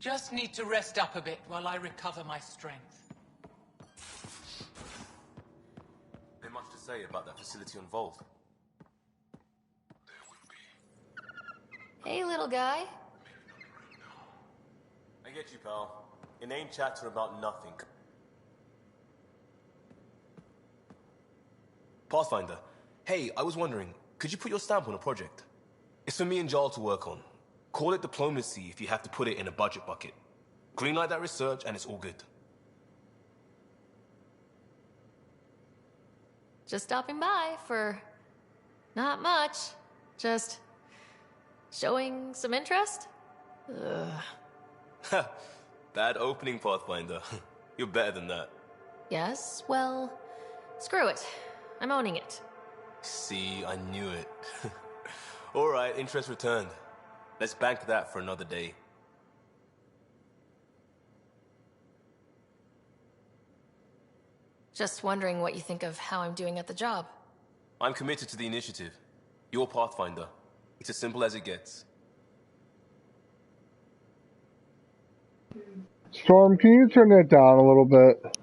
Just need to rest up a bit while I recover my strength. Not much to say about that facility on Vault. Hey, little guy. I get you, pal. Inane chatter about nothing. Pathfinder, hey, I was wondering, could you put your stamp on a project? It's for me and Jarl to work on. Call it diplomacy if you have to put it in a budget bucket. Greenlight that research and it's all good. Just stopping by for not much. Just showing some interest? Ha! Bad opening, Pathfinder. You're better than that. Yes, well, screw it. I'm owning it. See, I knew it. Alright, interest returned. Let's bank that for another day. Just wondering what you think of how I'm doing at the job. I'm committed to the initiative. You're Pathfinder. It's as simple as it gets. Storm, can you turn that down a little bit?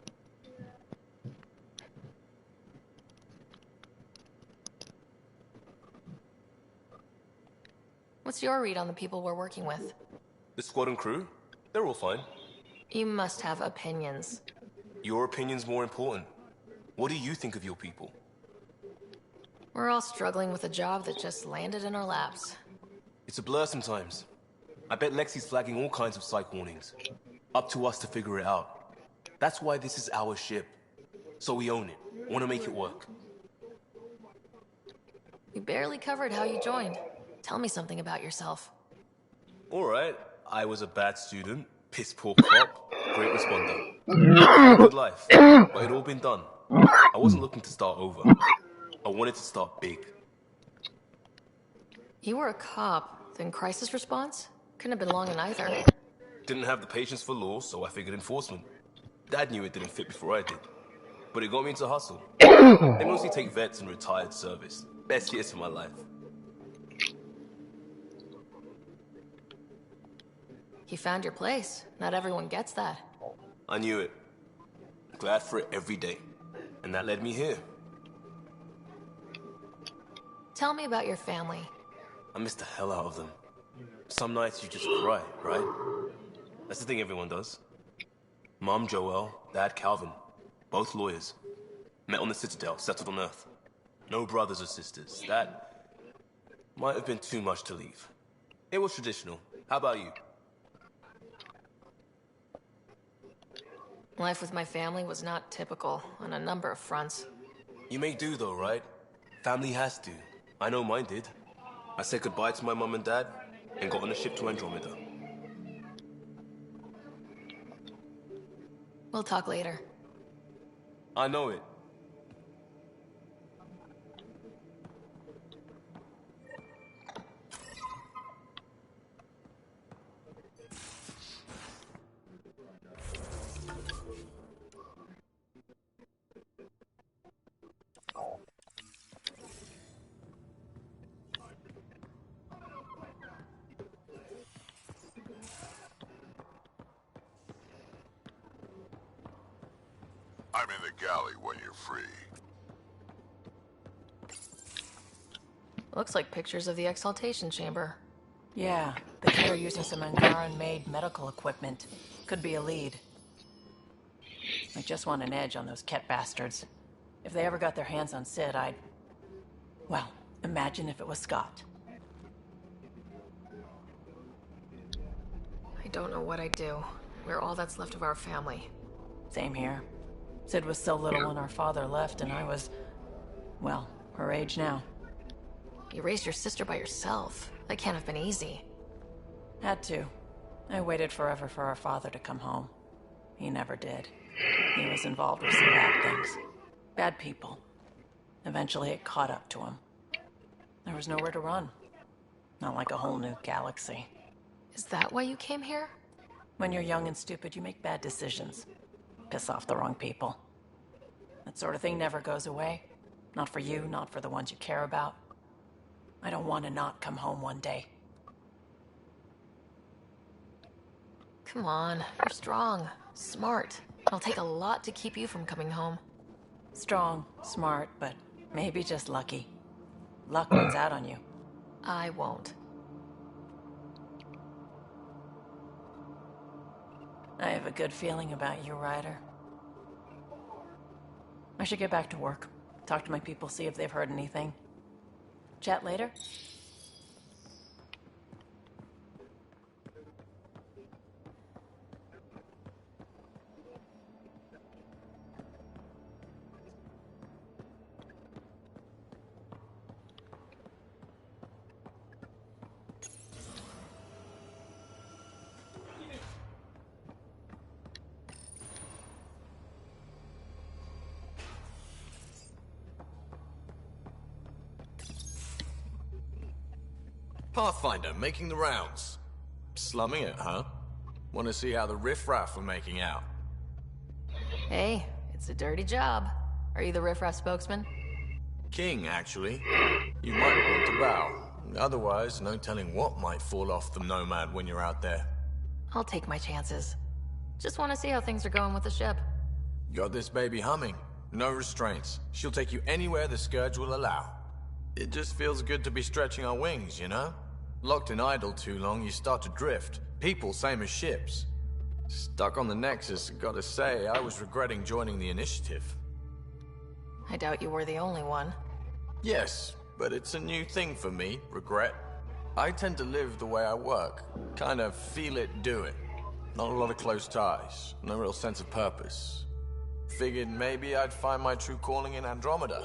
What's your read on the people we're working with? The squad and crew? They're all fine. You must have opinions. Your opinion's more important. What do you think of your people? We're all struggling with a job that just landed in our laps. It's a blur sometimes. I bet Lexi's flagging all kinds of psych warnings. Up to us to figure it out. That's why this is our ship. So we own it. Want to make it work. You barely covered how you joined. Tell me something about yourself. Alright, I was a bad student, piss poor cop, great responder. Good life, but it all been done. I wasn't looking to start over. I wanted to start big. You were a cop, then crisis response? Couldn't have been long in either. Didn't have the patience for law, so I figured enforcement. Dad knew it didn't fit before I did. But it got me into hustle. They mostly take vets and retired service. Best years of my life. You found your place. Not everyone gets that. I knew it. Glad for it every day. And that led me here. Tell me about your family. I miss the hell out of them. Some nights you just cry, right? That's the thing everyone does. Mom Joelle, Dad Calvin. Both lawyers. Met on the Citadel, settled on Earth. No brothers or sisters. That might have been too much to leave. It was traditional. How about you? Life with my family was not typical on a number of fronts. You may do though, right? Family has to. I know mine did. I said goodbye to my mom and dad and got on a ship to Andromeda. We'll talk later. I know it. I'm in the galley when you're free. Looks like pictures of the exaltation chamber. Yeah, the kid are using some Angaran-made medical equipment. Could be a lead. I just want an edge on those Ket bastards. If they ever got their hands on Sid, I'd... Well, imagine if it was Scott. I don't know what I'd do. We're all that's left of our family. Same here. Sid was so little when our father left, and I was... well, her age now. You raised your sister by yourself. That can't have been easy. Had to. I waited forever for our father to come home. He never did. He was involved with some bad things. Bad people. Eventually it caught up to him. There was nowhere to run. Not like a whole new galaxy. Is that why you came here? When you're young and stupid, you make bad decisions. Piss off the wrong people. That sort of thing never goes away. Not for you, not for the ones you care about. I don't want to not come home one day. Come on, you're strong, smart. It'll take a lot to keep you from coming home. Strong, smart, but maybe just lucky. Luck wins out on you. I won't. I have a good feeling about you, Ryder. I should get back to work. Talk to my people, see if they've heard anything. Chat later? Pathfinder, making the rounds. Slumming it, huh? Want to see how the riffraff are making out? Hey, it's a dirty job. Are you the riffraff spokesman? King, actually. You might want to bow. Otherwise, no telling what might fall off the Nomad when you're out there. I'll take my chances. Just want to see how things are going with the ship. Got this baby humming. No restraints. She'll take you anywhere the Scourge will allow. It just feels good to be stretching our wings, you know? Locked in idle too long, you start to drift. People, same as ships. Stuck on the Nexus, gotta say, I was regretting joining the Initiative. I doubt you were the only one. Yes, but it's a new thing for me, regret. I tend to live the way I work. Kind of feel it, do it. Not a lot of close ties, no real sense of purpose. Figured maybe I'd find my true calling in Andromeda.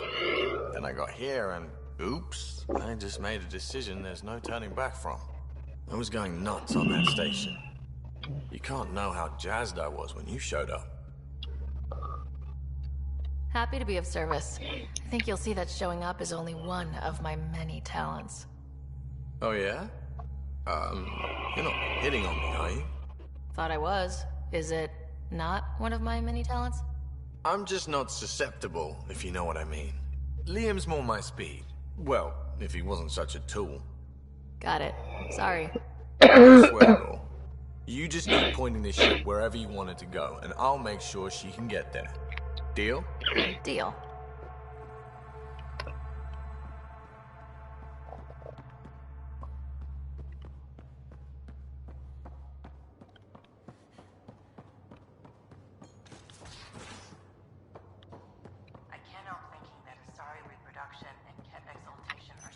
Then I got here and oops, I just made a decision there's no turning back from. I was going nuts on that station. You can't know how jazzed I was when you showed up. Happy to be of service. I think you'll see that showing up is only one of my many talents. Oh yeah? You're not hitting on me, are you? Thought I was. Is it not one of my many talents? I'm just not susceptible, if you know what I mean. Liam's more my speed. Well, if he wasn't such a tool. Got it. Sorry. I swear, Raw. You just keep pointing this ship wherever you want it to go, and I'll make sure she can get there. Deal? Deal. I can't help thinking that a sorry reproduction and ket exaltation are...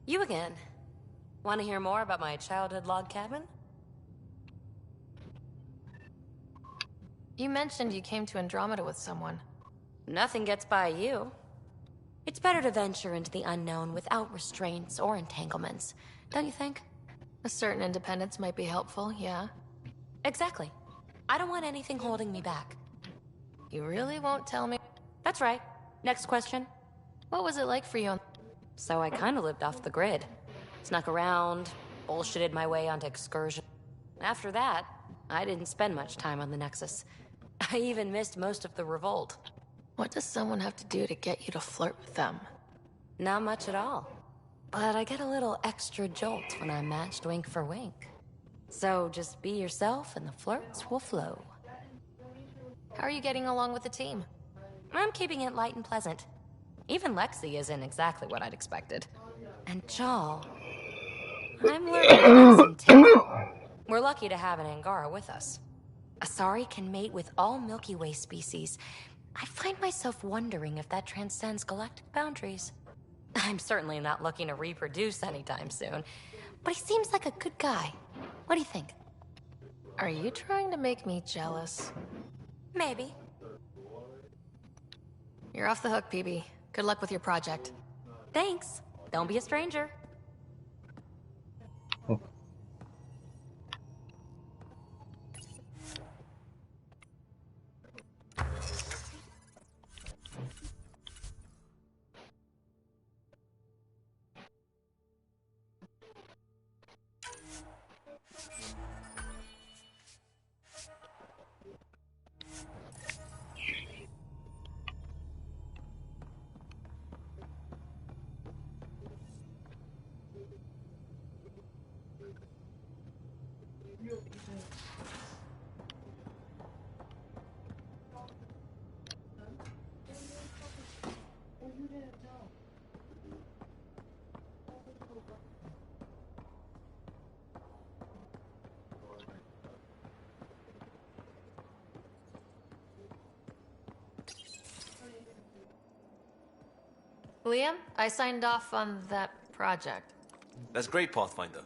You again. Want to hear more about my childhood log cabin? You mentioned you came to Andromeda with someone. Nothing gets by you. It's better to venture into the unknown without restraints or entanglements, don't you think? A certain independence might be helpful, yeah. Exactly. I don't want anything holding me back. You really won't tell me? That's right. Next question. What was it like for you on... So I kind of lived off the grid. Snuck around, bullshitted my way onto excursions. After that, I didn't spend much time on the Nexus. I even missed most of the revolt. What does someone have to do to get you to flirt with them? Not much at all. But I get a little extra jolt when I'm matched wink for wink. So just be yourself and the flirts will flow. How are you getting along with the team? I'm keeping it light and pleasant. Even Lexi isn't exactly what I'd expected. And Jal, I'm learning to have some taste. We're lucky to have an Angara with us. Asari can mate with all Milky Way species. I find myself wondering if that transcends galactic boundaries. I'm certainly not looking to reproduce anytime soon, but he seems like a good guy. What do you think? Are you trying to make me jealous? Maybe. You're off the hook, PB. Good luck with your project. Thanks. Don't be a stranger. Liam, I signed off on that project. That's great, Pathfinder.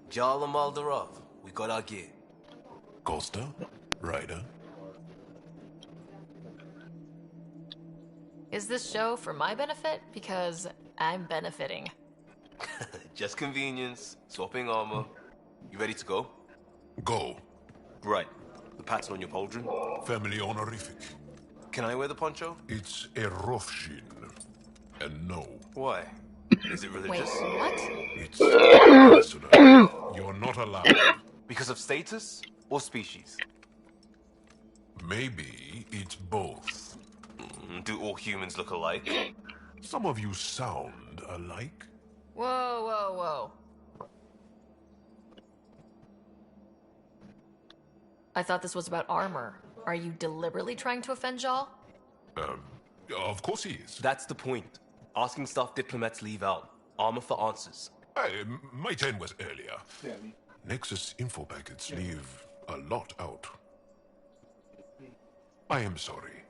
Jal and Maldarov, we got our gear. Costa? Ryder? Is this show for my benefit? Because I'm benefiting. Just convenience, swapping armor. You ready to go? Go. Right. The pattern on your pauldron. Family honorific. Can I wear the poncho? It's a Rofshin. And no, Why? Is it Wait, religious? what? it's personal. You're not allowed. Because of status or species? Maybe it's both. Do all humans look alike? Some of you sound alike. Whoa, whoa, whoa. I thought this was about armor. Are you deliberately trying to offend Jal? Of course he is. That's the point. Asking stuff diplomats leave out. Armor for answers. My turn was earlier. Nexus info packets leave a lot out. I am sorry.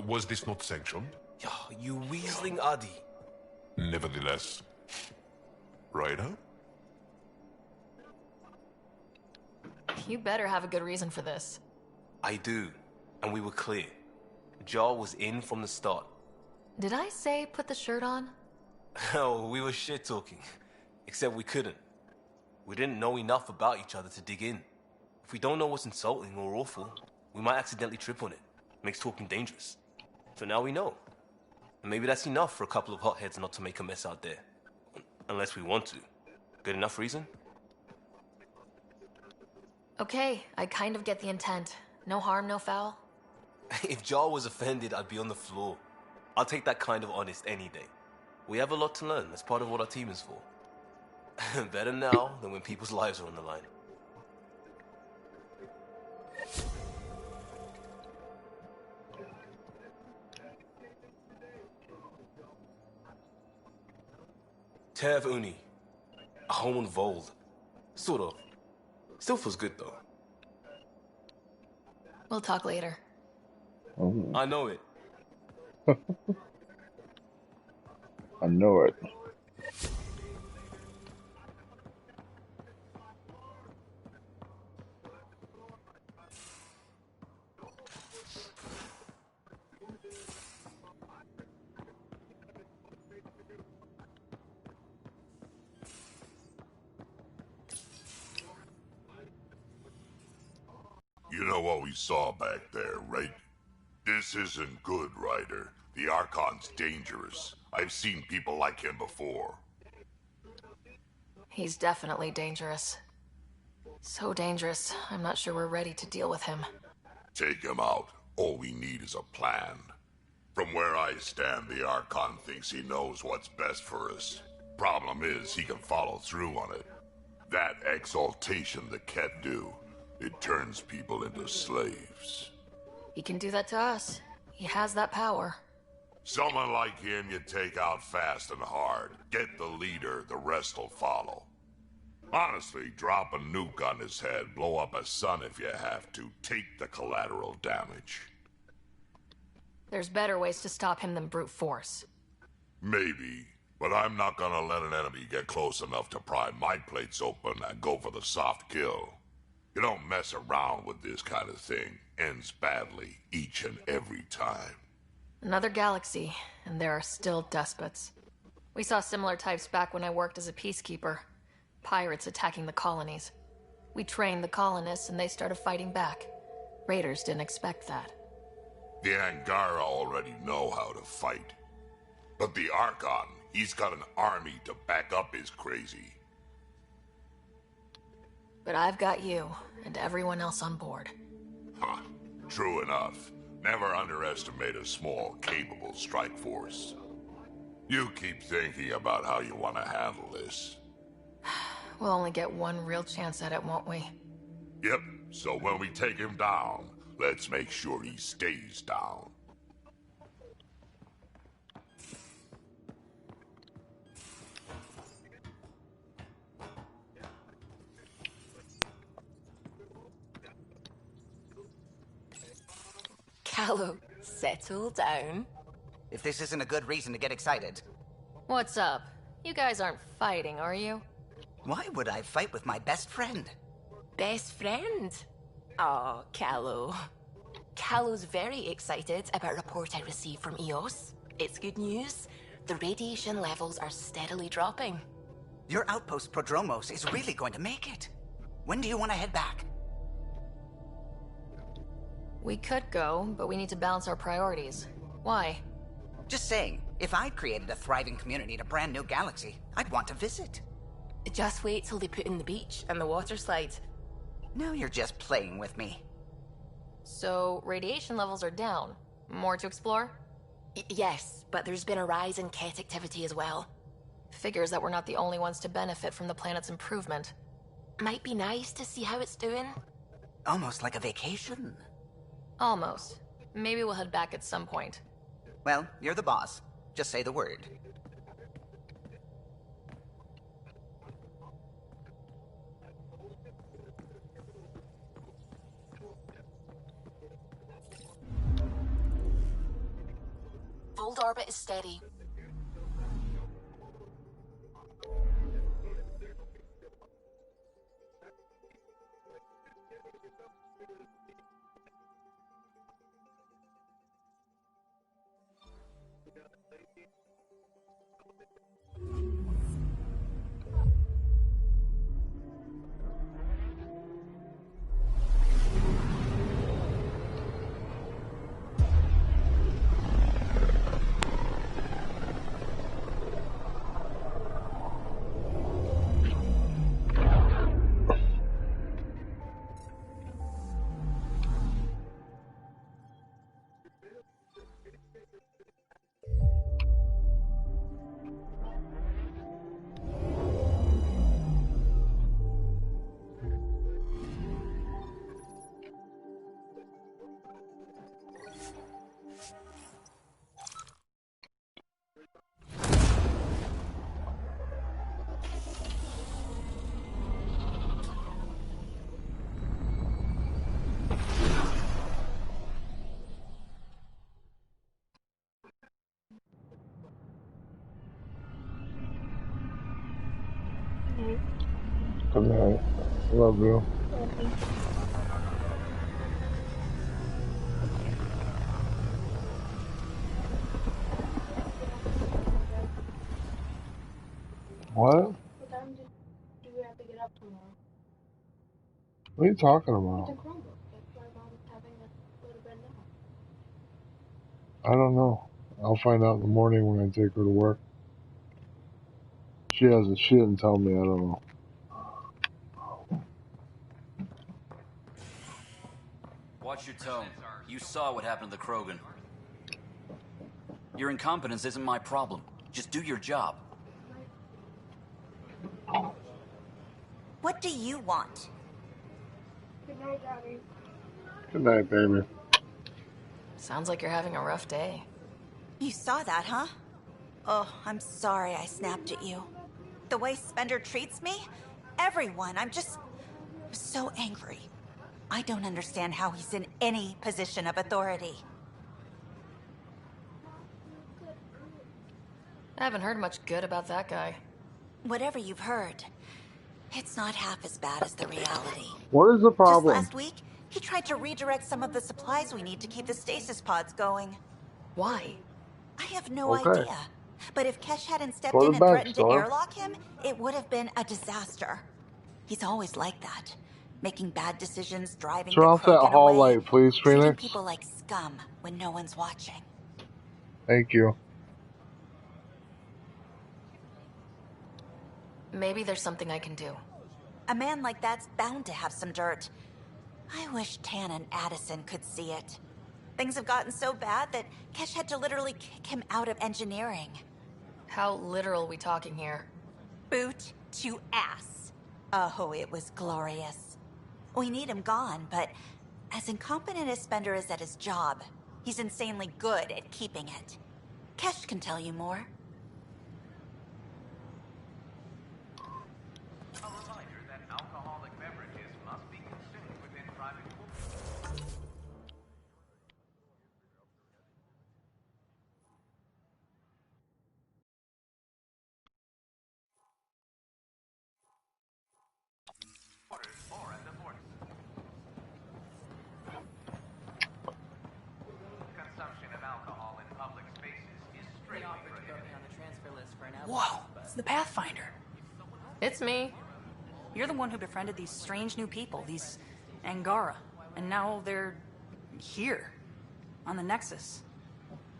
Was this not sanctioned? You weaseling Adi. Nevertheless. Ryder? You better have a good reason for this. I do. And we were clear. Jal was in from the start. Did I say put the shirt on? Oh, we were shit-talking. Except we couldn't. We didn't know enough about each other to dig in. If we don't know what's insulting or awful, we might accidentally trip on it. Makes talking dangerous. So now we know. And maybe that's enough for a couple of hotheads not to make a mess out there. Unless we want to. Good enough reason? Okay, I kind of get the intent. No harm, no foul. If Jar was offended, I'd be on the floor. I'll take that kind of honest any day. We have a lot to learn. That's part of what our team is for. Better now than when people's lives are on the line. Tev Uni. A home on Vold. Sort of. Still feels good though. We'll talk later. Oh, I know it. I know it. You know what we saw back there, right? This isn't good, Ryder. The Archon's dangerous. I've seen people like him before. He's definitely dangerous. So dangerous, I'm not sure we're ready to deal with him. Take him out. All we need is a plan. From where I stand, the Archon thinks he knows what's best for us. Problem is, he can follow through on it. That exaltation the Ket do, it turns people into slaves. He can do that to us. He has that power. Someone like him you take out fast and hard. Get the leader, the rest will follow. Honestly, drop a nuke on his head, blow up a sun if you have to. Take the collateral damage. There's better ways to stop him than brute force. Maybe, but I'm not gonna let an enemy get close enough to pry my plates open and go for the soft kill. You don't mess around with this kind of thing. Ends badly, each and every time. Another galaxy, and there are still despots. We saw similar types back when I worked as a peacekeeper. Pirates attacking the colonies. We trained the colonists and they started fighting back. Raiders didn't expect that. The Angara already know how to fight. But the Archon, he's got an army to back up his crazy. But I've got you, and everyone else on board. Huh. True enough. Never underestimate a small, capable strike force. You keep thinking about how you want to handle this. We'll only get one real chance at it, won't we? Yep, so when we take him down, let's make sure he stays down. Callow, settle down. If this isn't a good reason to get excited. What's up? You guys aren't fighting, are you? Why would I fight with my best friend? Best friend? Oh, Callow. Callow's very excited about a report I received from EOS. It's good news. The radiation levels are steadily dropping. Your outpost Prodromos is really going to make it. When do you want to head back? We could go, but we need to balance our priorities. Why? Just saying, if I'd created a thriving community in a brand new galaxy, I'd want to visit. Just wait till they put in the beach and the water slide. Now you're just playing with me. So, radiation levels are down. More to explore? Yes, but there's been a rise in Ket activity as well. Figures that we're not the only ones to benefit from the planet's improvement. Might be nice to see how it's doing. Almost like a vacation. Almost. Maybe we'll head back at some point. Well, you're the boss. Just say the word. Fold orbit is steady. Good night. Love you. What? What time do we have to get up tomorrow? What are you talking The about? Chromebook. That's why Mom's having us go to bed now. I don't know. I'll find out in the morning when I take her to work. She didn't tell me. I don't know. Watch your tone. You saw what happened to the Krogan. Your incompetence isn't my problem. Just do your job. What do you want? Good night, Daddy. Good night, baby. Sounds like you're having a rough day. You saw that, huh? Oh, I'm sorry I snapped at you. The way Spender treats me, everyone. I'm just so angry. I don't understand how he's in any position of authority. I haven't heard much good about that guy. Whatever you've heard, it's not half as bad as the reality. What is the Just problem? last week, he tried to redirect some of the supplies we need to keep the stasis pods going. Why? I have no Okay. idea. But if Kesh hadn't stepped Go to in and bed, threatened to Storm. airlock him, it would have been a disaster. He's always like that. Making bad decisions, driving Turn the off that Krogan hall away, light, please, treating Phoenix. people like scum when no one's watching. Thank you. Maybe there's something I can do. A man like that's bound to have some dirt. I wish Tan and Addison could see it. Things have gotten so bad that Kesh had to literally kick him out of engineering. How literal we talking here? Boot to ass. Oh, it was glorious. We need him gone, but as incompetent as Spender is at his job, he's insanely good at keeping it. Kesh can tell you more. Whoa, it's the Pathfinder. It's me. You're the one who befriended these strange new people, these Angara. And now they're here, on the Nexus.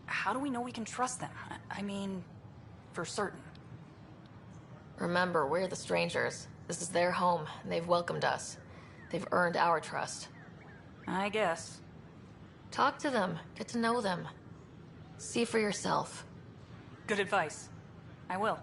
How do we know we can trust them? I mean, for certain. Remember, we're the strangers. This is their home, and they've welcomed us. They've earned our trust. I guess. Talk to them. Get to know them. See for yourself. Good advice. I will.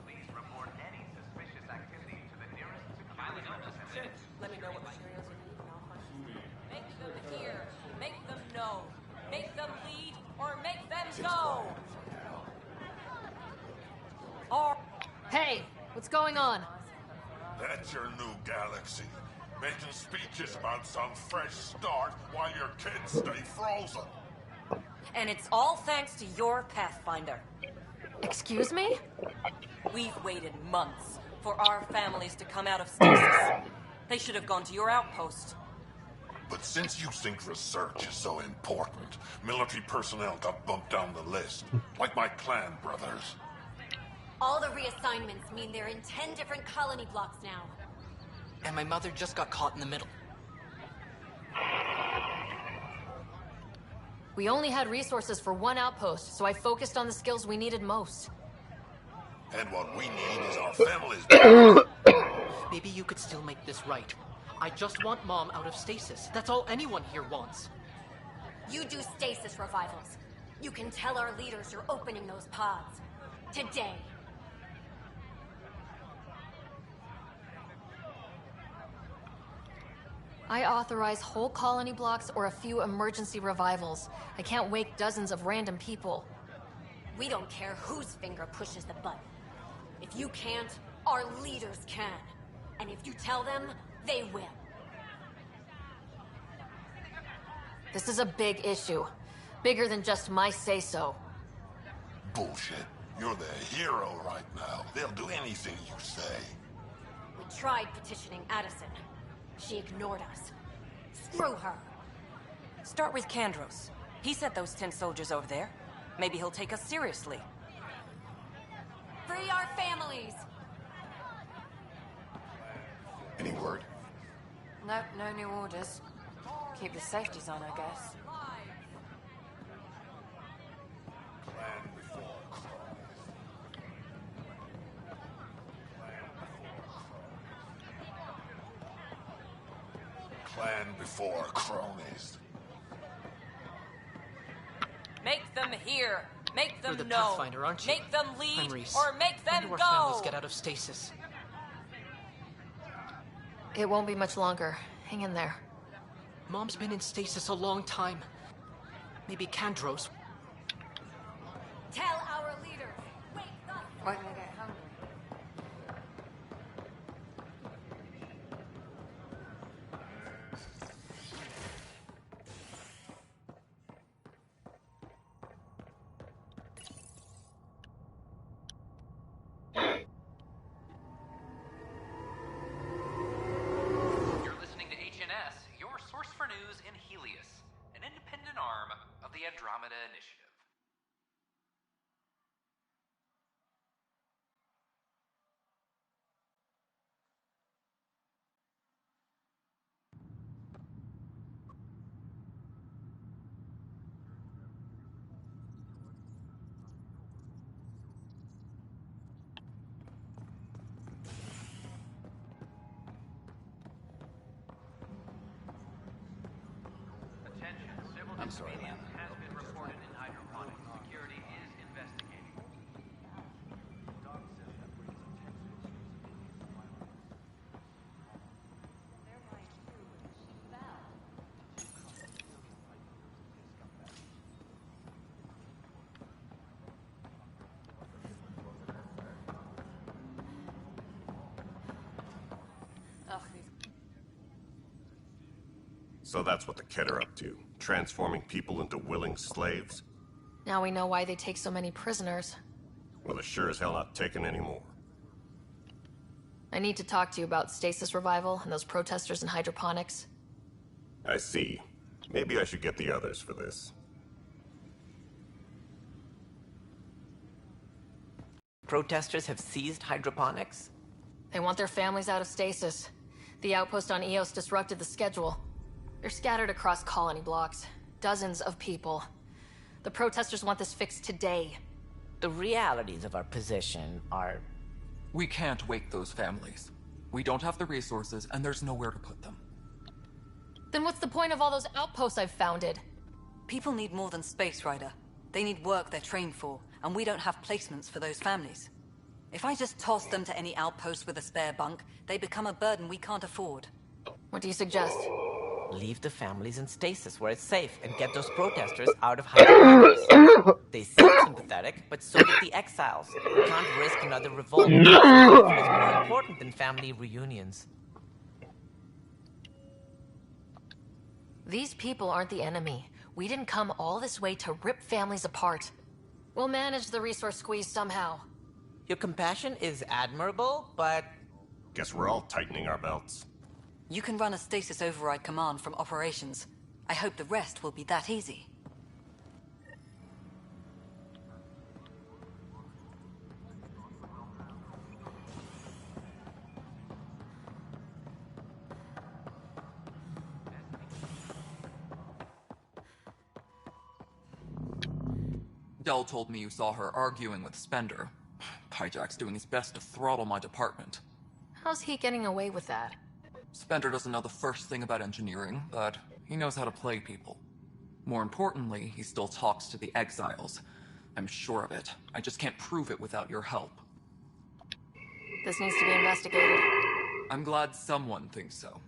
Please report any suspicious activity to the nearest security representative. Let me know what materials you need and I'll find you. Make them hear. Make them know. Make them lead or make them go. Or... Hey, what's going on? That's your new galaxy. Making speeches about some fresh start while your kids stay frozen. And it's all thanks to your Pathfinder. Excuse me? We've waited months for our families to come out of stasis. They should have gone to your outpost. But since you think research is so important, military personnel got bumped down the list, like my clan brothers. All the reassignments mean they're in 10 different colony blocks now. And my mother just got caught in the middle. We only had resources for one outpost, so I focused on the skills we needed most. And what we need is our families. Maybe you could still make this right. I just want Mom out of stasis. That's all anyone here wants. You do stasis revivals. You can tell our leaders you're opening those pods. Today. I authorize whole colony blocks or a few emergency revivals. I can't wake dozens of random people. We don't care whose finger pushes the button. If you can't, our leaders can. And if you tell them, they will. This is a big issue. Bigger than just my say-so. Bullshit. You're the hero right now. They'll do anything you say. We tried petitioning Addison. She ignored us. Screw her. Start with Kandros. He sent those 10 soldiers over there. Maybe he'll take us seriously. Free our families! Any word? Nope, no new orders. Keep the safeties on, I guess. Plan before cronies. Make them hear. Make them You're the know. Pathfinder, aren't you? Make them lead I'm Reese. or make When them do our go. families get out of stasis? It won't be much longer. Hang in there. Mom's been in stasis a long time. Maybe Kandros. Tell our leaders when I get hungry. You're listening to HNS, your source for news in Helios, an independent arm of the Andromeda Initiative. Attention, civil disobedience has been reported in hydroponics. Security is investigating. So that's what the Kett are up to, transforming people into willing slaves? Now we know why they take so many prisoners. Well, they're sure as hell not taking any more. I need to talk to you about stasis revival and those protesters in hydroponics. I see. Maybe I should get the others for this. Protesters have seized hydroponics? They want their families out of stasis. The outpost on Eos disrupted the schedule. They're scattered across colony blocks. Dozens of people. The protesters want this fixed today. The realities of our position are... We can't wake those families. We don't have the resources, and there's nowhere to put them. Then what's the point of all those outposts I've founded? People need more than Space Rider. They need work they're trained for, and we don't have placements for those families. If I just toss them to any outpost with a spare bunk, they become a burden we can't afford. What do you suggest? Leave the families in stasis where it's safe and get those protesters out of hydroponics. They seem sympathetic, but so did the exiles. We can't risk another revolt. It's more important than family reunions. These people aren't the enemy. We didn't come all this way to rip families apart. We'll manage the resource squeeze somehow. Your compassion is admirable, but... Guess we're all tightening our belts. You can run a stasis override command from operations. I hope the rest will be that easy. Dell told me you saw her arguing with Spender. Hijack's doing his best to throttle my department. How's he getting away with that? Spender doesn't know the first thing about engineering, but he knows how to play people. More importantly, he still talks to the exiles. I'm sure of it. I just can't prove it without your help. This needs to be investigated. I'm glad someone thinks so.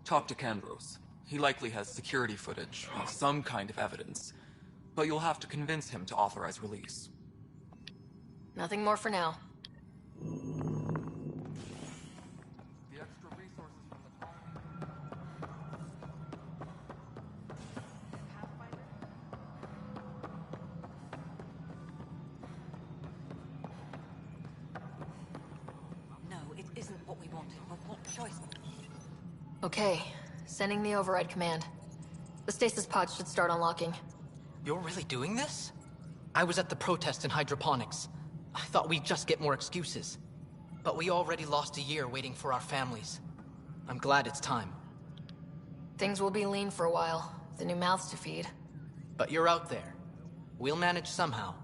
Talk to Kandros. He likely has security footage, or some kind of evidence. But you'll have to convince him to authorize release. Nothing more for now. Okay, sending the override command. The stasis pods should start unlocking. You're really doing this? I was at the protest in hydroponics. I thought we'd just get more excuses. But we already lost a year waiting for our families. I'm glad it's time. Things will be lean for a while. The new mouths to feed. But you're out there. We'll manage somehow.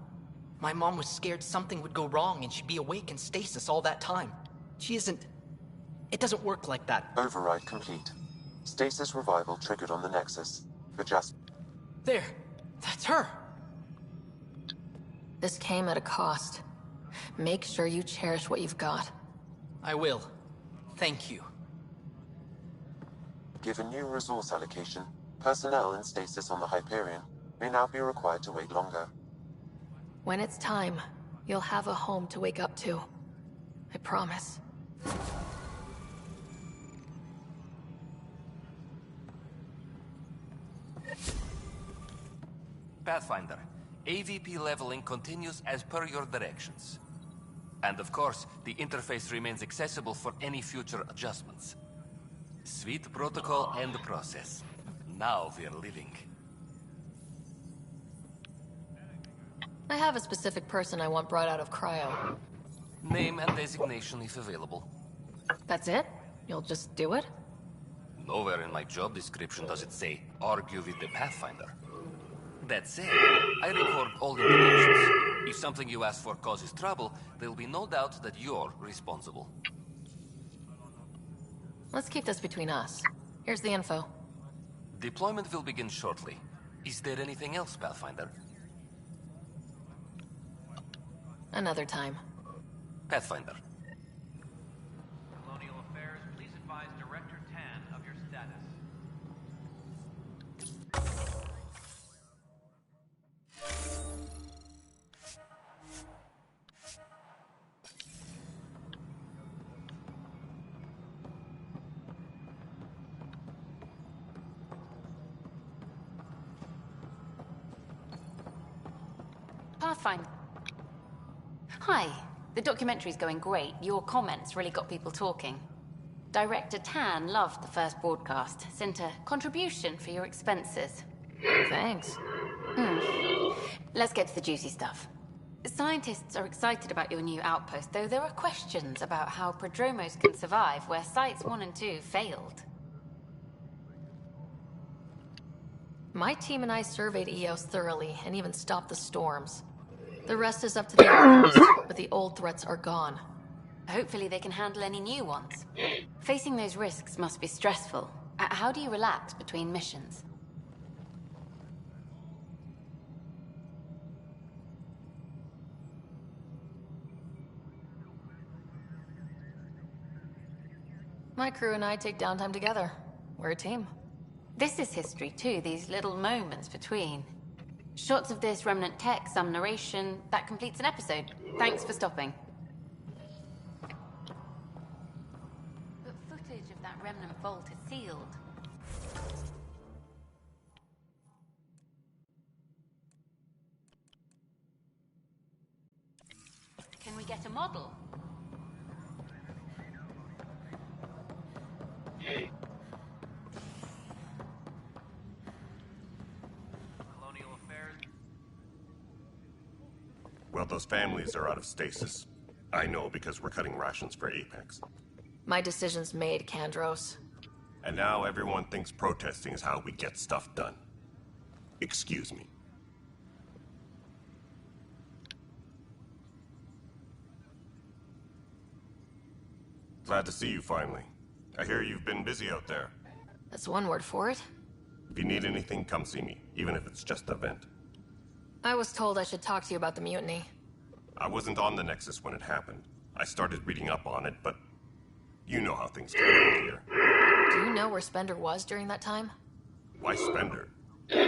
My mom was scared something would go wrong and she'd be awake in stasis all that time. She isn't... It doesn't work like that. Override complete. Stasis revival triggered on the Nexus. Adjust. There! That's her! This came at a cost. Make sure you cherish what you've got. I will. Thank you. Given new resource allocation, personnel in stasis on the Hyperion may now be required to wait longer. When it's time, You'll have a home to wake up to. I promise. Pathfinder, AVP leveling continues as per your directions. And of course, the interface remains accessible for any future adjustments. Sweet protocol and process. Now we're living. I have a specific person I want brought out of cryo. Name and designation if available. That's it? You'll just do it? Nowhere in my job description does it say, argue with the Pathfinder. That said, I record all interactions. If something you ask for causes trouble, there'll be no doubt that you're responsible. Let's keep this between us. Here's the info. Deployment will begin shortly. Is there anything else, Pathfinder? Another time. Pathfinder. Colonial Affairs, please advise Director Tan of your status. Pathfinder. Hi. The documentary's going great. Your comments really got people talking. Director Tan loved the first broadcast. Sent a contribution for your expenses. Thanks. Let's get to the juicy stuff. Scientists are excited about your new outpost, though there are questions about how prodromos can survive where Sites 1 and 2 failed. My team and I surveyed EOS thoroughly and even stopped the storms. The rest is up to the outpost, but the old threats are gone. Hopefully they can handle any new ones. Facing those risks must be stressful. How do you relax between missions? My crew and I take downtime together. We're a team. This is history too, these little moments between. Shots of this remnant tech, some narration. That completes an episode. Thanks for stopping. But footage of that remnant vault is sealed. Can we get a model? Well, those families are out of stasis. I know because we're cutting rations for Apex. My decision's made, Kandros. And now everyone thinks protesting is how we get stuff done. Excuse me. Glad to see you finally. I hear you've been busy out there. That's one word for it. If you need anything, come see me, even if it's just a vent. I was told I should talk to you about the mutiny. I wasn't on the Nexus when it happened. I started reading up on it, but you know how things go around here. Do you know where Spender was during that time? Why Spender?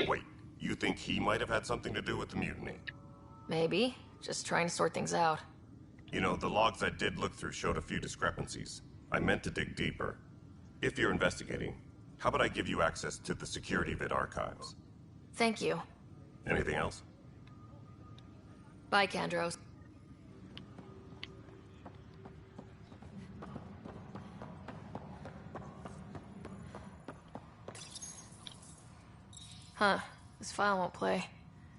Wait, you think he might have had something to do with the mutiny? Maybe. Just trying to sort things out. You know, the logs I did look through showed a few discrepancies. I meant to dig deeper. If you're investigating, how about I give you access to the security vid archives? Thank you. Anything else? Bye, Kandros. Huh. This file won't play.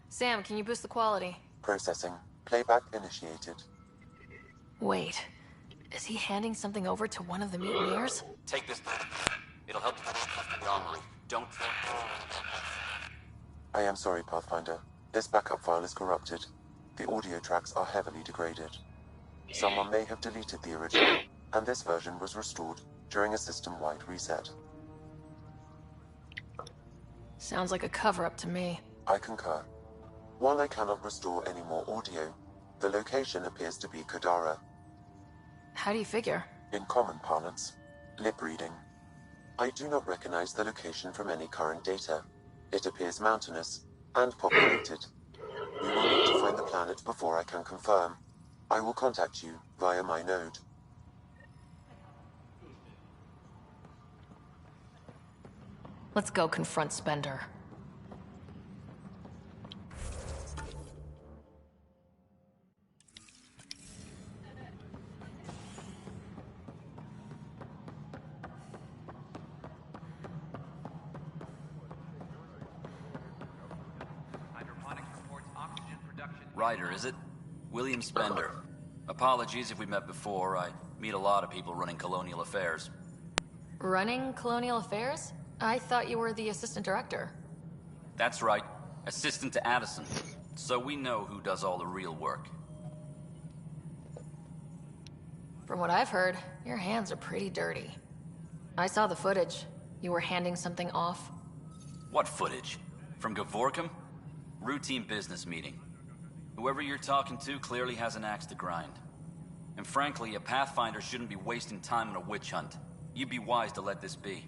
Sam, can you boost the quality? Processing. Playback initiated. Wait. Is he handing something over to one of the mutineers? Take this. It'll help the armory. Don't... I am sorry, Pathfinder. This backup file is corrupted. The audio tracks are heavily degraded. Someone may have deleted the original, and this version was restored during a system-wide reset. Sounds like a cover-up to me. I concur. While I cannot restore any more audio, the location appears to be Kadara. How do you figure? In common parlance, lip reading. I do not recognize the location from any current data. It appears mountainous and populated. We will need to find the planet before I can confirm. I will contact you via my node. Let's go confront Spender. Ryder, is it? William Spender. Apologies if we met before. I meet a lot of people running colonial affairs. Running Colonial Affairs? I thought you were the assistant director. That's right. Assistant to Addison. So we know who does all the real work. From what I've heard, your hands are pretty dirty. I saw the footage. You were handing something off. What footage? From Gavorkum? Routine business meeting. Whoever you're talking to clearly has an axe to grind. And frankly, a Pathfinder shouldn't be wasting time on a witch hunt. You'd be wise to let this be.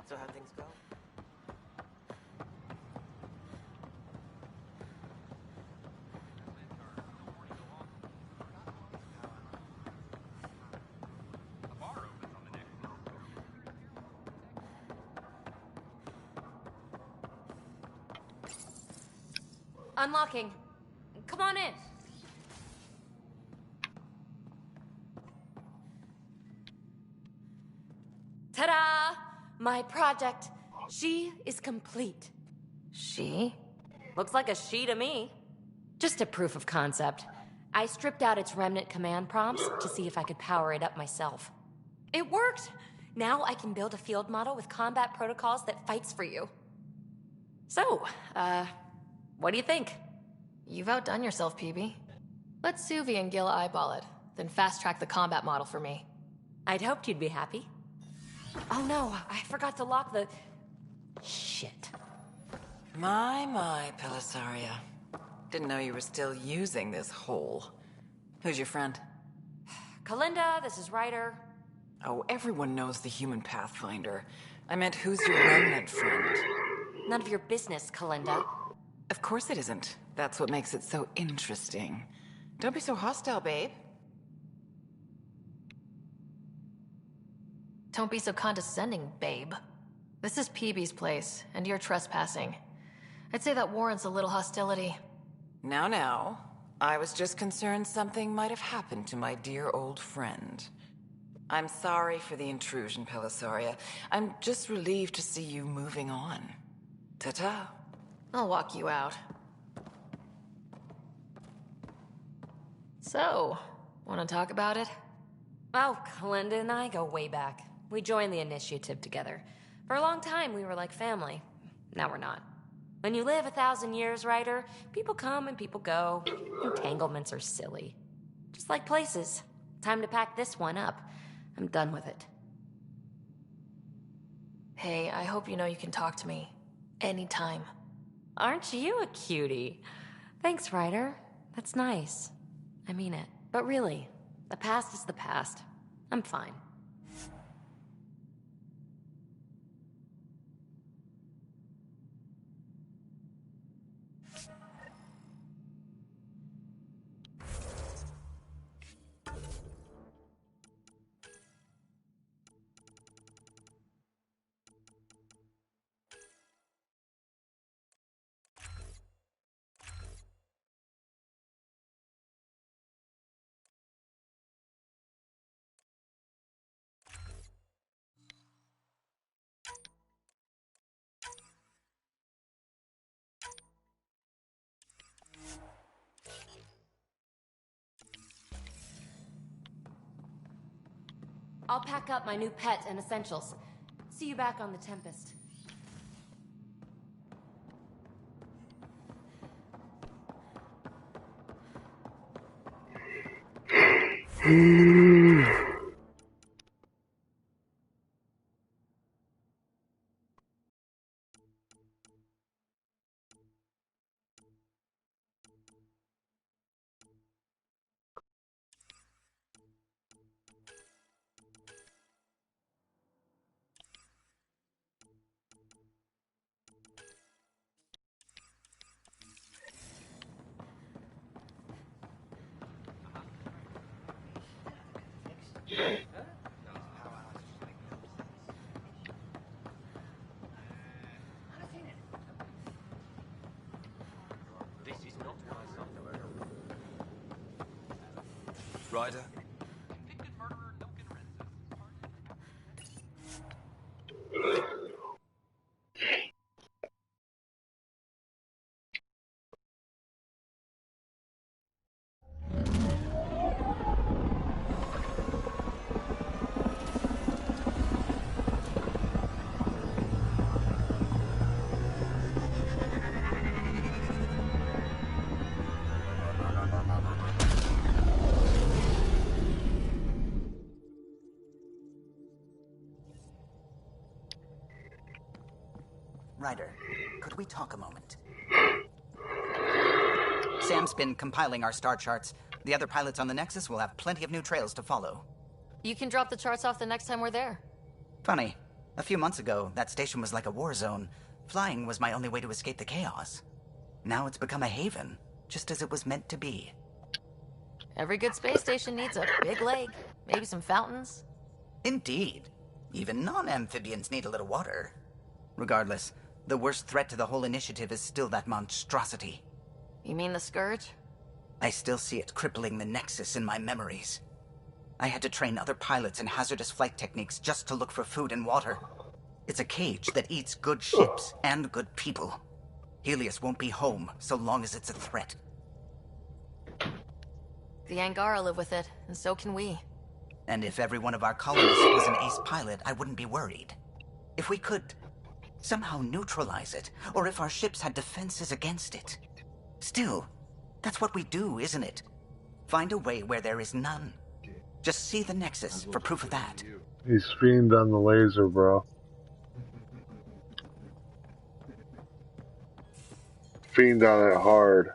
So how things go? Unlocking. Come on in. Ta-da! My project. She is complete. She? Looks like a she to me. Just a proof of concept. I stripped out its remnant command prompts to see if I could power it up myself. It worked! Now I can build a field model with combat protocols that fights for you. So, what do you think? You've outdone yourself, PB. Let Suvi and Gil eyeball it, then fast-track the combat model for me. I'd hoped you'd be happy. Oh no, I forgot to lock the... Shit. My, Pelisaria. Didn't know you were still using this hole. Who's your friend? Kalinda, this is Ryder. Oh, everyone knows the human Pathfinder. I meant, who's your remnant friend? None of your business, Kalinda. Of course it isn't. That's what makes it so interesting. Don't be so hostile, babe. Don't be so condescending, babe. This is PB's place, and you're trespassing. I'd say that warrants a little hostility. Now. I was just concerned something might have happened to my dear old friend. I'm sorry for the intrusion, Pelisaria. I'm just relieved to see you moving on. Ta-ta. I'll walk you out. So, want to talk about it? Oh, Kalinda and I go way back. We joined the initiative together. For a long time, we were like family. Now we're not. When you live 1,000 years, Ryder, people come and people go. Entanglements are silly. Just like places. Time to pack this one up. I'm done with it. Hey, I hope you know you can talk to me. Anytime. Aren't you a cutie? Thanks, Ryder. That's nice. I mean it. But really, the past is the past. I'm fine. I'll pack up my new pet and essentials. See you back on the Tempest. Ryder? Ryder, could we talk a moment? Sam's been compiling our star charts. The other pilots on the Nexus will have plenty of new trails to follow. You can drop the charts off the next time we're there. Funny, a few months ago, that station was like a war zone. Flying was my only way to escape the chaos. Now it's become a haven, just as it was meant to be. Every good space station needs a big lake, maybe some fountains. Indeed. Even non-amphibians need a little water. Regardless, the worst threat to the whole initiative is still that monstrosity. You mean the Scourge? I still see it crippling the Nexus in my memories. I had to train other pilots in hazardous flight techniques just to look for food and water. It's a cage that eats good ships and good people. Helios won't be home so long as it's a threat. The Angara live with it, and so can we. And if every one of our colonists was an ace pilot, I wouldn't be worried. If we could somehow neutralize it, or if our ships had defenses against it. Still, that's what we do, isn't it? Find a way where there is none. Just see the Nexus for proof of that. He's fiend on the laser, bro. Fiend on it hard.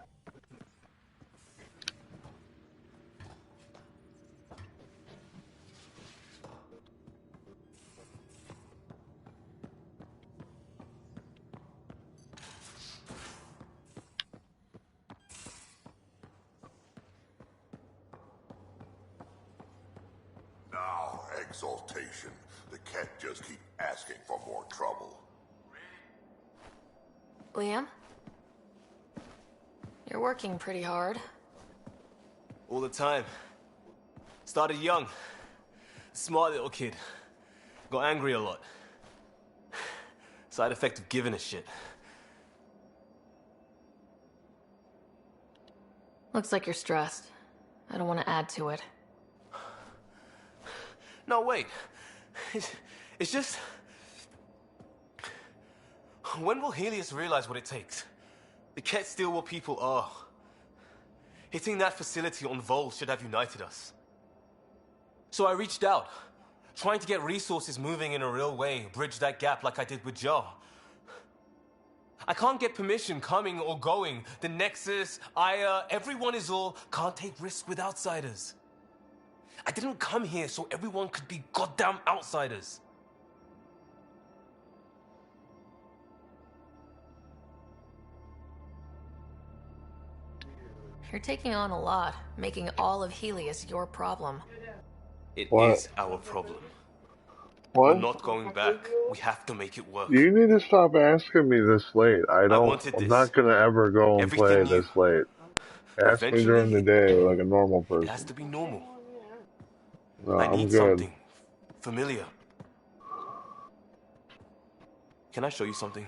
Now, exaltation. The cat just keep asking for more trouble. Liam? You're working pretty hard. All the time. Started young. Smart little kid. Got angry a lot. Side effect of giving a shit. Looks like you're stressed. I don't want to add to it. No, wait. It's just... When will Helios realize what it takes? The Ket still what people are. Hitting that facility on Vol should have united us. So I reached out, trying to get resources moving in a real way, bridge that gap like I did with Jar. I can't get permission coming or going. The Nexus, Aya, everyone is all can't take risks with outsiders. I didn't come here so everyone could be goddamn outsiders. You're taking on a lot, making all of Helios your problem. It What? is our problem. What? We're not going back. We have to make it work. You need to stop asking me this late. I'm wanted this. not gonna ever go and Everything play this late. Ask me Eventually, during the day like a normal It person. has to be normal. No, I I'm need good. something familiar. Can I show you something?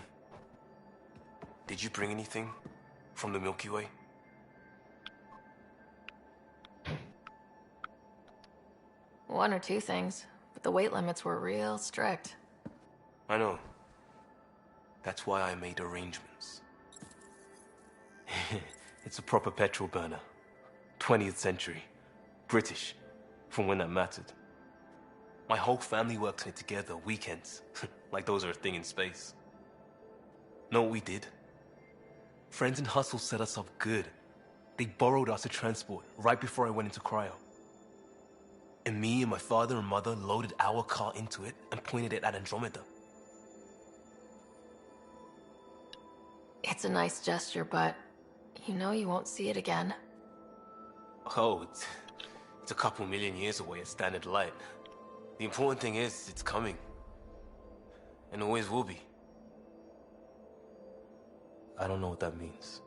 Did you bring anything from the Milky Way? One or two things. but the weight limits were real strict. I know. That's why I made arrangements. It's a proper petrol burner. 20th century. British. From when that mattered. My whole family worked on it together, weekends. Like those are a thing in space. Know what we did? Friends in Hustle set us up good. They borrowed us a transport right before I went into cryo. And me and my father and mother loaded our car into it and pointed it at Andromeda. It's a nice gesture, but you know you won't see it again. Oh, it's a couple million years away at standard light. The important thing is, it's coming. And always will be. I don't know what that means.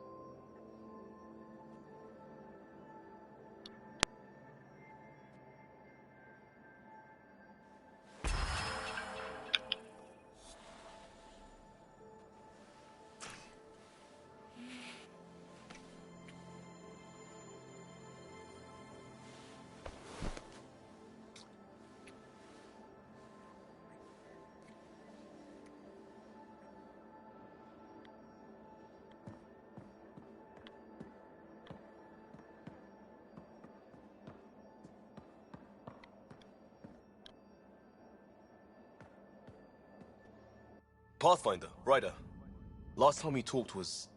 Pathfinder, Ryder. Last time we talked was...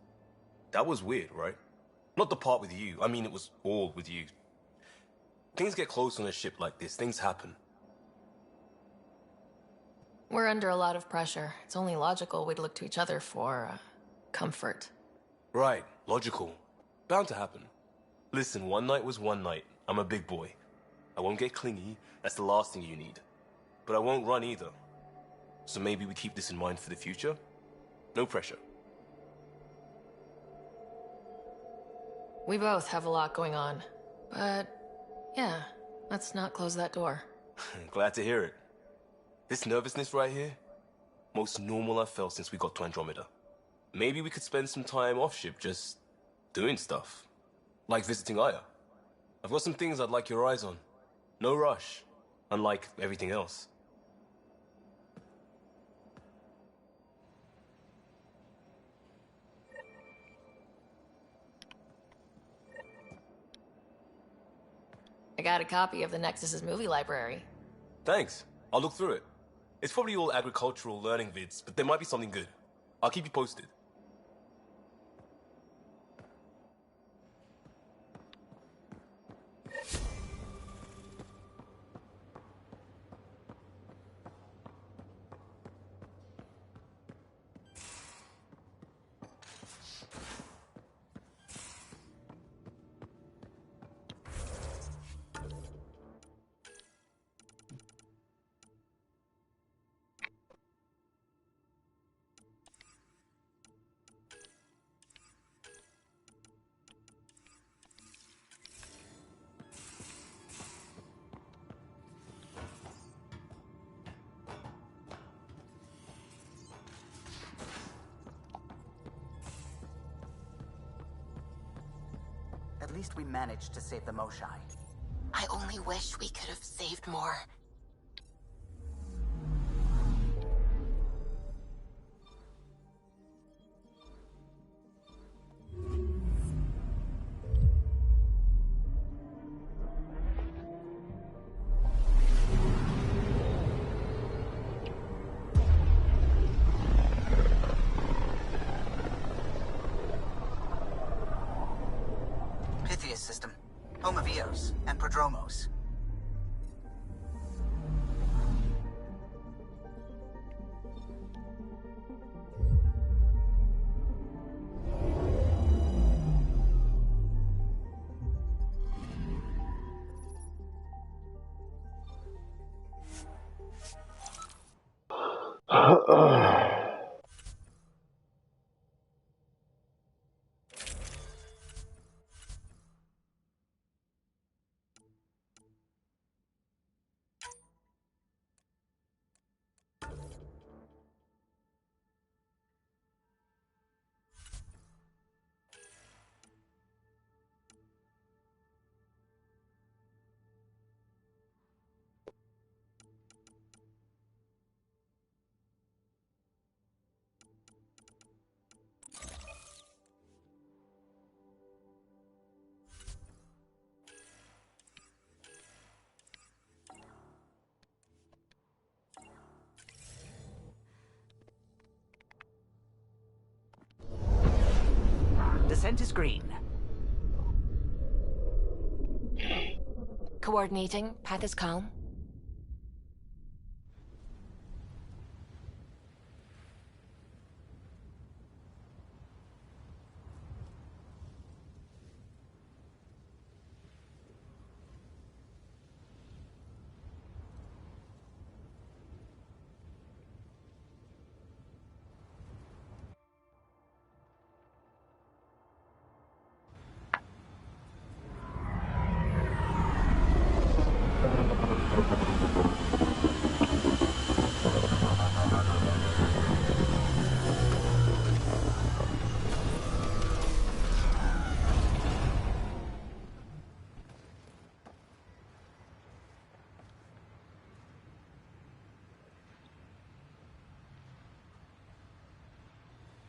That was weird, right? Not the part with you. I mean, it was all with you. Things get close on a ship like this. Things happen. We're under a lot of pressure. It's only logical we'd look to each other for, comfort. Right. Logical. Bound to happen. Listen, one night was one night. I'm a big boy. I won't get clingy. That's the last thing you need. But I won't run either. So maybe we keep this in mind for the future? No pressure. We both have a lot going on. But, yeah, let's not close that door. Glad to hear it. This nervousness right here, most normal I've felt since we got to Andromeda. Maybe we could spend some time off-ship just doing stuff. Like visiting Aya. I've got some things I'd like your eyes on. No rush, unlike everything else. I got a copy of the Nexus's movie library. Thanks. I'll look through it. It's probably all agricultural learning vids, but there might be something good. I'll keep you posted. At least we managed to save the Moshai. I only wish we could have saved more. System, home of Eos and Prodromos. Descent is green. Coordinating. Path is calm.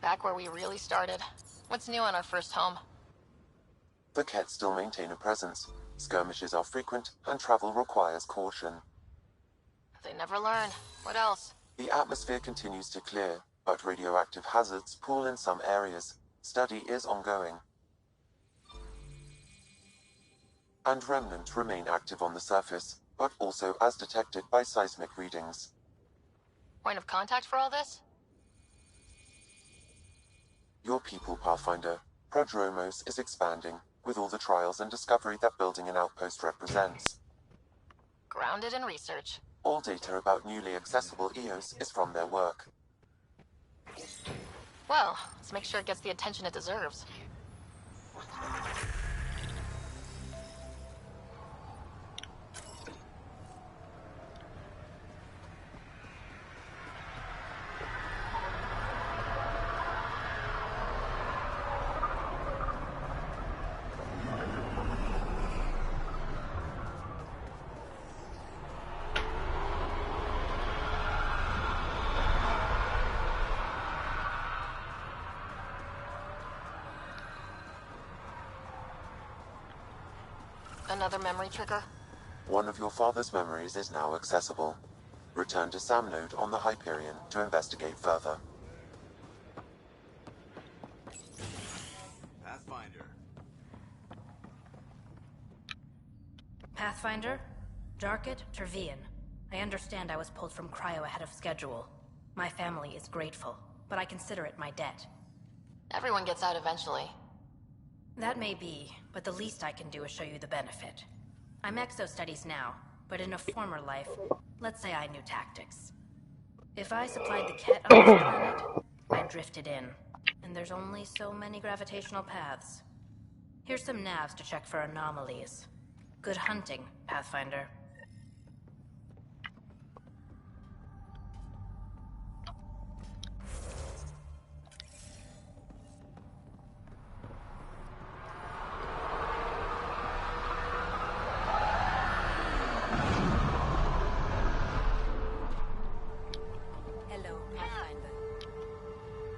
Back where we really started. What's new on our first home? The Kett still maintain a presence. Skirmishes are frequent, and travel requires caution. They never learn. What else? The atmosphere continues to clear, but radioactive hazards pool in some areas. Study is ongoing. And remnants remain active on the surface, but also as detected by seismic readings. Point of contact for all this? Your people, Pathfinder. Prodromos is expanding, with all the trials and discovery that building an outpost represents. Grounded in research. All data about newly accessible EOS is from their work. Well, let's make sure it gets the attention it deserves. Another memory trigger? One of your father's memories is now accessible. Return to Sam Node on the Hyperion to investigate further. Pathfinder. Pathfinder? Jarkett, Tervian. I understand I was pulled from Cryo ahead of schedule. My family is grateful, but I consider it my debt. Everyone gets out eventually. That may be, but the least I can do is show you the benefit. I'm exo-studies now, but in a former life, let's say I knew tactics. If I supplied the Kett on this planet, I drifted in, and there's only so many gravitational paths. Here's some navs to check for anomalies. Good hunting, Pathfinder.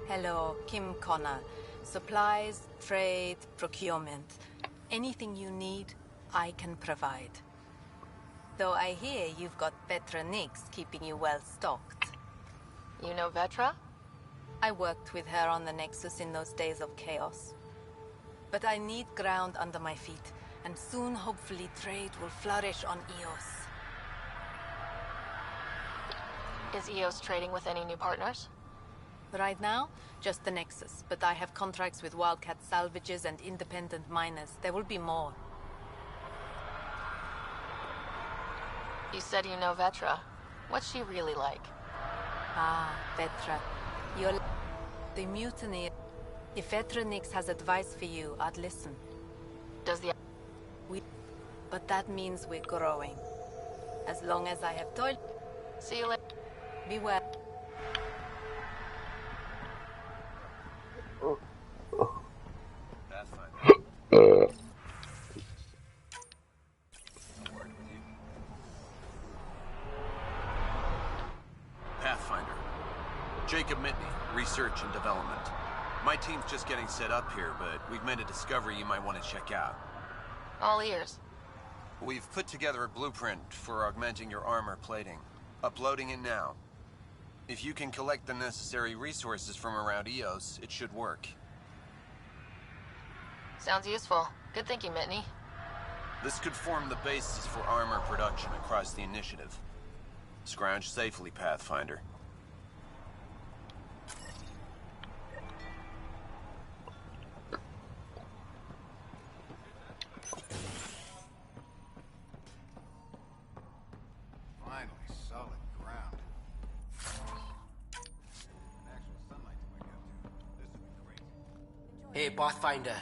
Hello, Kim Connor. Supplies, trade, procurement. Anything you need, I can provide. Though I hear you've got Vetra Nix keeping you well stocked. You know Vetra? I worked with her on the Nexus in those days of chaos. But I need ground under my feet, and soon hopefully trade will flourish on EOS. Is EOS trading with any new partners? Right now, just the Nexus, but I have contracts with Wildcat salvages and independent miners. There will be more. You said you know Vetra. What's she really like? Ah, Vetra. You're the mutiny. If Vetra Nix has advice for you, I'd listen. Does the... But that means we're growing. As long as I have toiled... See you later. Be well. Pathfinder. Jacob Mitney, Research and Development. My team's just getting set up here, but we've made a discovery you might want to check out. All ears. We've put together a blueprint for augmenting your armor plating. Uploading it now. If you can collect the necessary resources from around EOS, it should work. Sounds useful. Good thinking, Mitney. This could form the basis for armor production across the initiative. Scrounge safely, Pathfinder. Finally, solid ground. Actual sunlight to wake up to. This would be great. Hey, Pathfinder.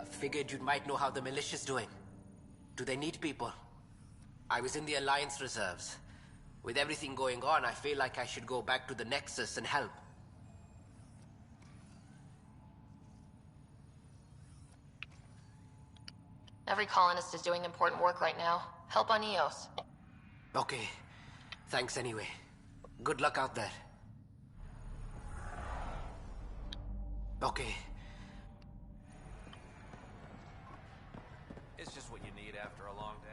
Figured you might know how the militia's doing. Do they need people? I was in the Alliance reserves. With everything going on, I feel like I should go back to the Nexus and help. Every colonist is doing important work right now. Help on Eos. Okay. Thanks anyway. Good luck out there. Okay. It's just what you need after a long day.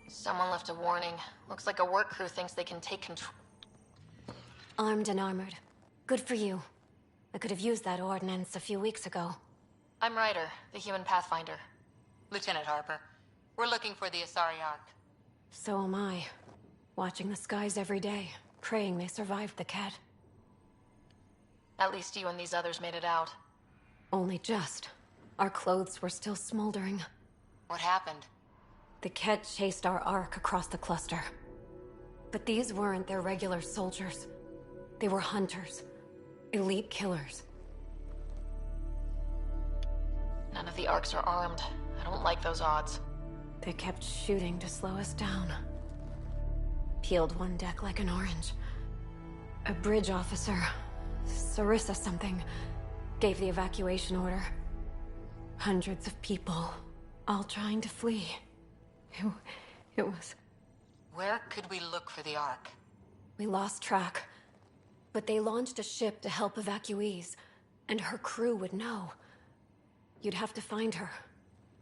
Someone left a warning. Looks like a work crew thinks they can take control. Armed and armored. Good for you. I could have used that ordnance a few weeks ago. I'm Ryder, the human pathfinder. Lieutenant Harper, we're looking for the Asari Ark. So am I. Watching the skies every day, praying they survived the Ket. At least you and these others made it out. Only just. Our clothes were still smoldering. What happened? The Ket chased our Ark across the cluster. But these weren't their regular soldiers. They were hunters. Elite killers. None of the Arks are armed. I don't like those odds. They kept shooting to slow us down. Peeled one deck like an orange. A bridge officer, Sarissa something, gave the evacuation order. Hundreds of people, all trying to flee. It was... Where could we look for the Ark? We lost track. But they launched a ship to help evacuees, and her crew would know. You'd have to find her.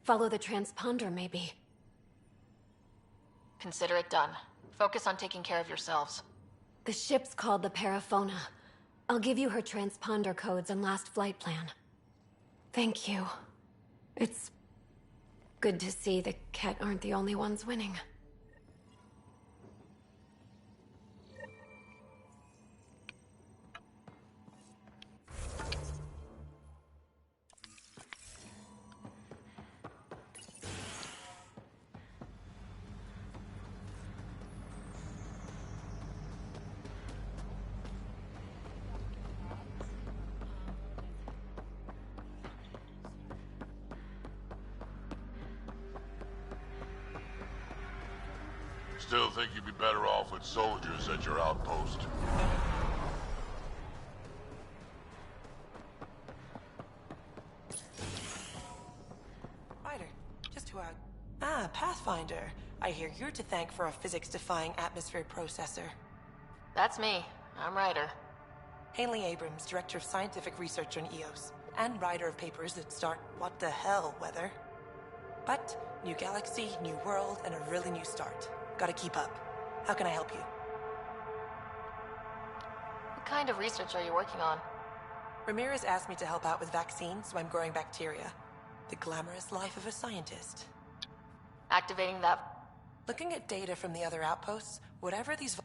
Follow the transponder, maybe. Consider it done. Focus on taking care of yourselves. The ship's called the Paraphona. I'll give you her transponder codes and last flight plan. Thank you. It's good to see the Ket aren't the only ones winning. Still think you'd be better off with soldiers at your outpost. Ryder, just to Pathfinder. I hear you're to thank for a physics-defying atmosphere processor. That's me. I'm Ryder. Hanley Abrams, Director of Scientific Research on EOS, and writer of papers that start what the hell weather. But, new galaxy, new world, and a really new start. Gotta keep up. How can I help you? What kind of research are you working on? Ramirez asked me to help out with vaccines, so I'm growing bacteria. The glamorous life of a scientist. Activating that... Looking at data from the other outposts, whatever these...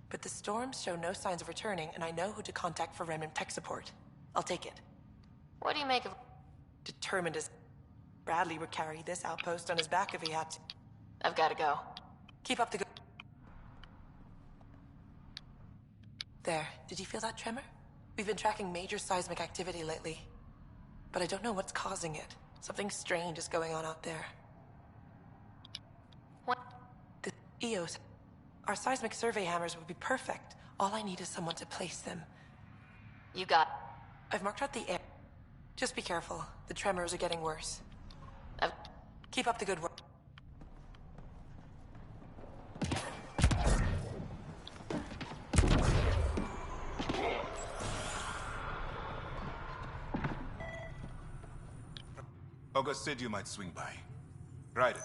But the storms show no signs of returning, and I know who to contact for Remnant tech support. I'll take it. What do you make of... Determined as... Bradley would carry this outpost on his back if he had to. I've gotta go. Keep up the good... There, did you feel that tremor? We've been tracking major seismic activity lately. But I don't know what's causing it. Something strange is going on out there. What? The EOS. Our seismic survey hammers would be perfect. All I need is someone to place them. You got... I've marked out the air. Just be careful. The tremors are getting worse. Keep up the good work. August said you might swing by. Right.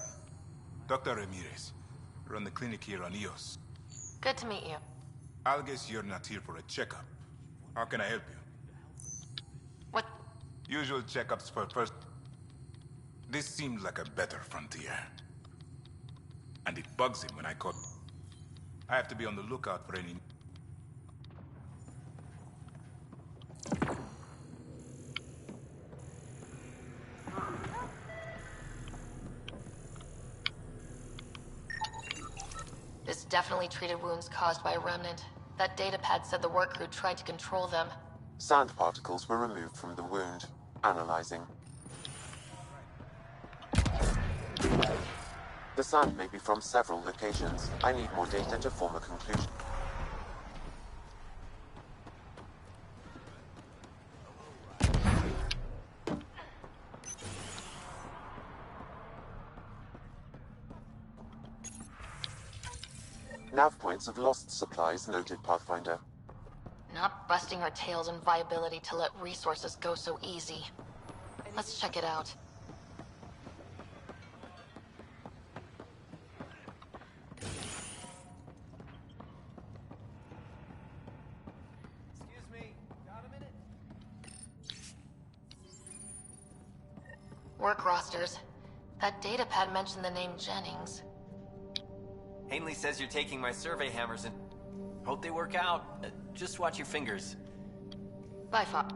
Dr. Ramirez. Run the clinic here on EOS. Good to meet you. I'll guess you're not here for a checkup. How can I help you? What? Usual checkups for first... This seems like a better frontier. And it bugs him when I caught... I have to be on the lookout for any... This definitely treated wounds caused by a remnant. That datapad said the work crew tried to control them. Sand particles were removed from the wound. Analyzing. The sand may be from several locations. I need more data to form a conclusion. Nav points of lost supplies noted, Pathfinder. Not busting our tails in viability to let resources go so easy. Let's check it out. Excuse me, got a minute? Work rosters. That datapad mentioned the name Jennings. Hanley says you're taking my survey hammers and... Hope they work out. Just watch your fingers. Bye, Fox.